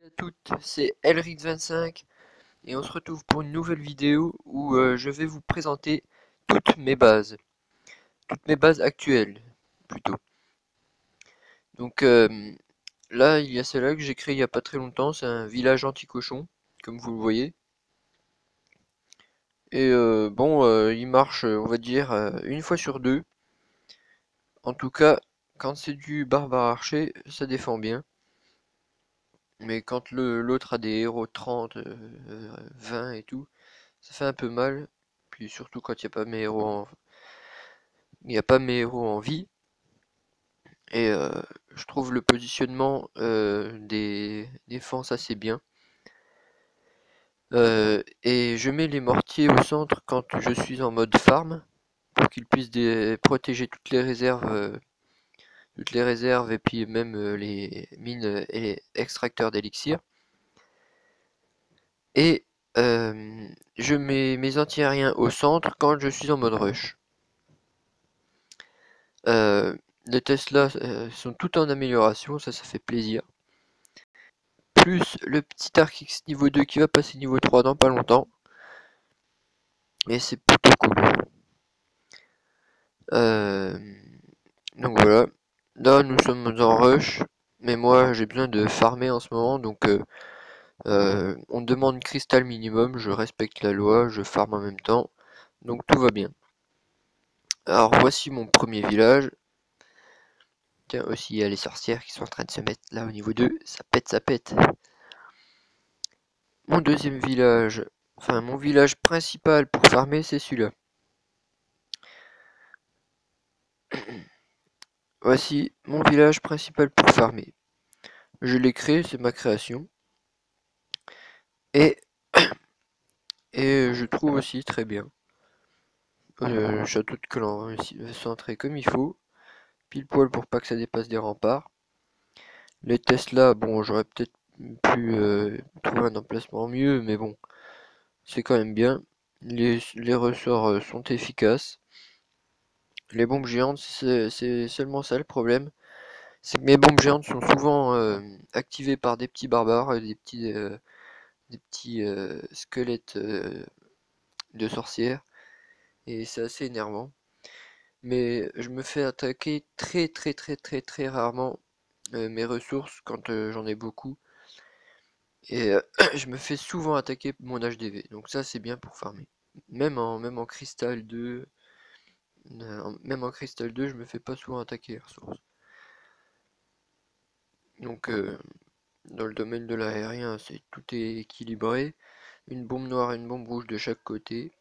À toutes, c'est Elric25 et on se retrouve pour une nouvelle vidéo où je vais vous présenter toutes mes bases actuelles plutôt. Donc là il y a celle-là que j'ai créée il n'y a pas très longtemps, c'est un village anti-cochon comme vous le voyez. Et il marche on va dire une fois sur deux. En tout cas quand c'est du barbare archer ça défend bien. Mais quand l'autre a des héros 30, 20 et tout, ça fait un peu mal. Puis surtout quand il n'y a pas mes héros en vie. Et je trouve le positionnement des défenses assez bien. Et je mets les mortiers au centre quand je suis en mode farm, pour qu'ils puissent protéger toutes les réserves et puis même les mines et les extracteurs d'élixir. Et je mets mes anti-aériens au centre quand je suis en mode rush. Les Tesla sont tout en amélioration, ça fait plaisir. Plus le petit Arc X niveau 2 qui va passer niveau 3 dans pas longtemps. Et c'est plutôt cool. Euh, donc voilà. Là nous sommes en rush. Mais moi j'ai besoin de farmer en ce moment. Donc on demande cristal minimum. Je respecte la loi. Je farme en même temps. Donc tout va bien. Alors voici mon premier village. Tiens, aussi il y a les sorcières qui sont en train de se mettre là au niveau 2. Ça pète, ça pète. Mon deuxième village, enfin mon village principal pour farmer, c'est celui-là. Voici mon village principal pour farmer. Je l'ai créé, c'est ma création. Et, et je trouve aussi très bien. Le château de Clan centré comme il faut. Pile poil pour pas que ça dépasse des remparts. Les Tesla, bon, j'aurais peut-être pu trouver un emplacement mieux, mais bon, c'est quand même bien. Les ressorts sont efficaces. Les bombes géantes, c'est seulement ça le problème. C'est que mes bombes géantes sont souvent activées par des petits barbares, des petits squelettes de sorcières, et c'est assez énervant. Mais je me fais attaquer très rarement mes ressources quand j'en ai beaucoup, et je me fais souvent attaquer mon HDV, donc ça c'est bien pour farmer. Même en cristal 2, même en cristal 2, je me fais pas souvent attaquer les ressources. Donc dans le domaine de l'aérien, tout est équilibré. Une bombe noire et une bombe rouge de chaque côté.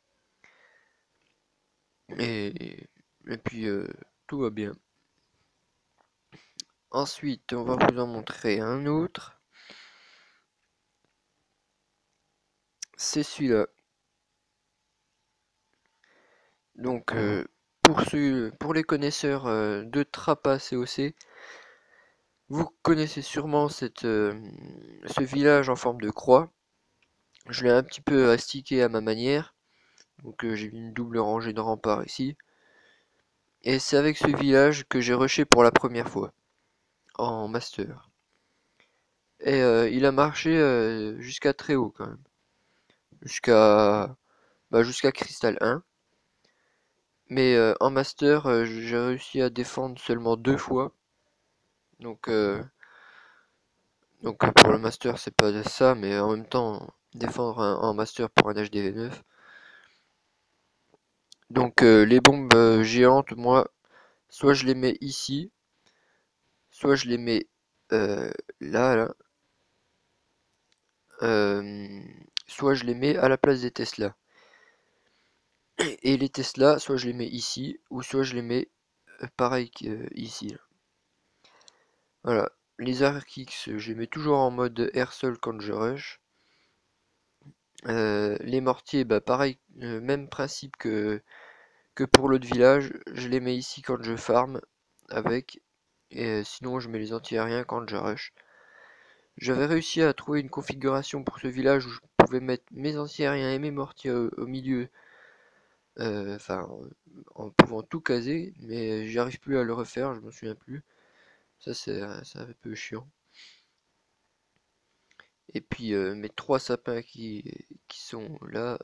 Et, et puis tout va bien. Ensuite, on va vous en montrer un autre. C'est celui-là. Donc pour les connaisseurs de Trappa COC, vous connaissez sûrement ce village en forme de croix. Je l'ai un petit peu astiqué à ma manière. Donc j'ai mis une double rangée de remparts ici. Et c'est avec ce village que j'ai rushé pour la première fois, en master. Et il a marché jusqu'à très haut quand même. Jusqu'à jusqu'à Cristal 1. Mais en master, j'ai réussi à défendre seulement 2 fois. Donc, pour le master, c'est pas ça, mais en même temps, défendre en master pour un HDV9. Donc les bombes géantes, moi, soit je les mets ici, soit je les mets là, soit je les mets à la place des Tesla. Et les Tesla, soit je les mets ici, ou soit je les mets pareil qu'ici. Voilà. Les Arc X, je les mets toujours en mode air seul quand je rush. Les mortiers, pareil, même principe que pour l'autre village, je les mets ici quand je farm avec. Et sinon, je mets les anti-aériens quand je rush. J'avais réussi à trouver une configuration pour ce village où je pouvais mettre mes anti-aériens et mes mortiers au milieu, enfin en pouvant tout caser, mais j'y arrive plus à le refaire, je me souviens plus. Ça c'est un peu chiant. Et puis mes 3 sapins qui sont là,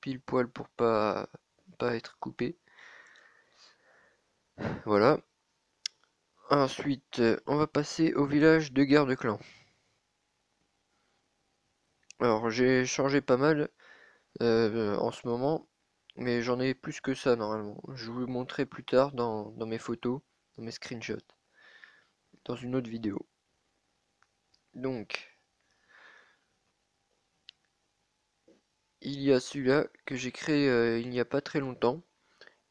pile poil pour pas être coupés. Voilà. Ensuite, on va passer au village de guerre de clan. Alors j'ai changé pas mal en ce moment, mais j'en ai plus que ça normalement. Je vous le montrerai plus tard dans mes photos, dans mes screenshots, dans une autre vidéo. Donc, il y a celui-là que j'ai créé il n'y a pas très longtemps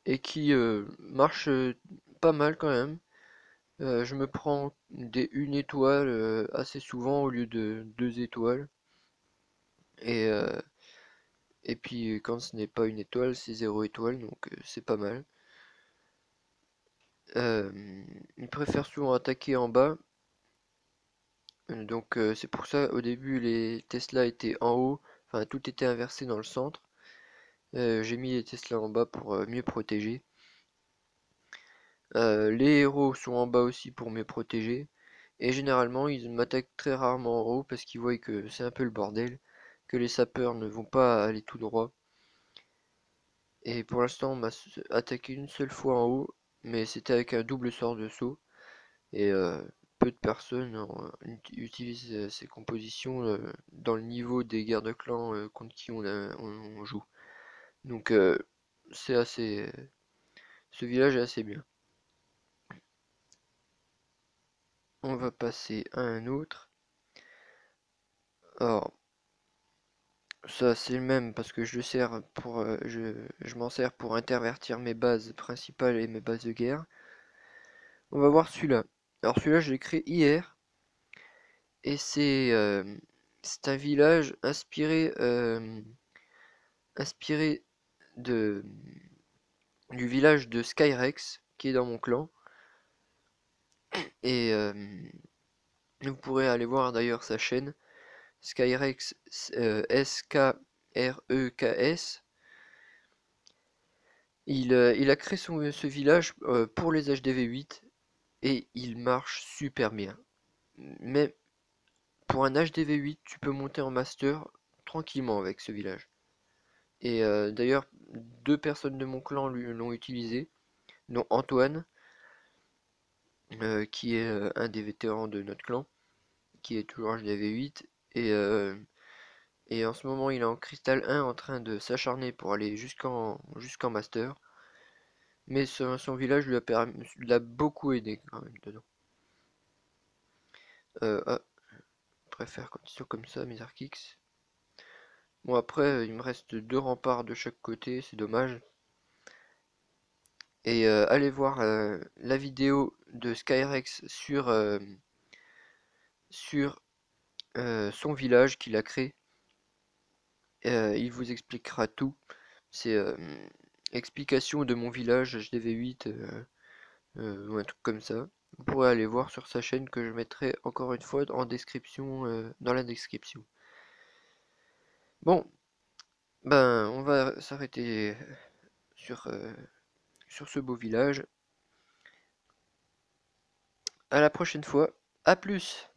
et qui marche pas mal quand même. Je me prends une étoile assez souvent au lieu de 2 étoiles. Et, euh, et puis quand ce n'est pas une étoile, c'est 0 étoile, donc c'est pas mal. Euh, il préfère souvent attaquer en bas. Donc c'est pour ça au début les Tesla étaient en haut, enfin tout était inversé dans le centre. J'ai mis les Tesla en bas pour mieux protéger. Les héros sont en bas aussi pour mieux protéger. Et généralement ils m'attaquent très rarement en haut parce qu'ils voient que c'est un peu le bordel, que les sapeurs ne vont pas aller tout droit. Et pour l'instant on m'a attaqué une seule fois en haut, mais c'était avec un double sort de saut. Et peu de personnes utilisent ces compositions dans le niveau des guerres de clans contre qui on joue. Donc c'est assez, ce village est assez bien. On va passer à un autre. Alors ça c'est le même parce que je le sers pour, je m'en sers pour intervertir mes bases principales et mes bases de guerre. On va voir celui-là. Alors celui-là je l'ai créé hier et c'est un village inspiré de, du village de Skyrex qui est dans mon clan. Et vous pourrez aller voir d'ailleurs sa chaîne Skyrex Skreks. Il a créé ce village pour les HDV8 et il marche super bien. Mais pour un HDV8, tu peux monter en master tranquillement avec ce village. Et d'ailleurs, 2 personnes de mon clan l'ont utilisé, dont Antoine, qui est un des vétérans de notre clan, qui est toujours HDV8, et en ce moment il est en Cristal 1 en train de s'acharner pour aller jusqu'en Master, mais son village l'a beaucoup aidé quand même dedans. Ah, je préfère quand ils sont comme ça, mes Archix. Bon après, il me reste 2 remparts de chaque côté, c'est dommage. Et allez voir la vidéo de Skyrex sur son village qu'il a créé. Il vous expliquera tout. C'est explication de mon village HDV8 ou un truc comme ça. Vous pourrez aller voir sur sa chaîne que je mettrai encore une fois en description, dans la description. Bon, ben on va s'arrêter sur, sur ce beau village. À la prochaine fois. À plus!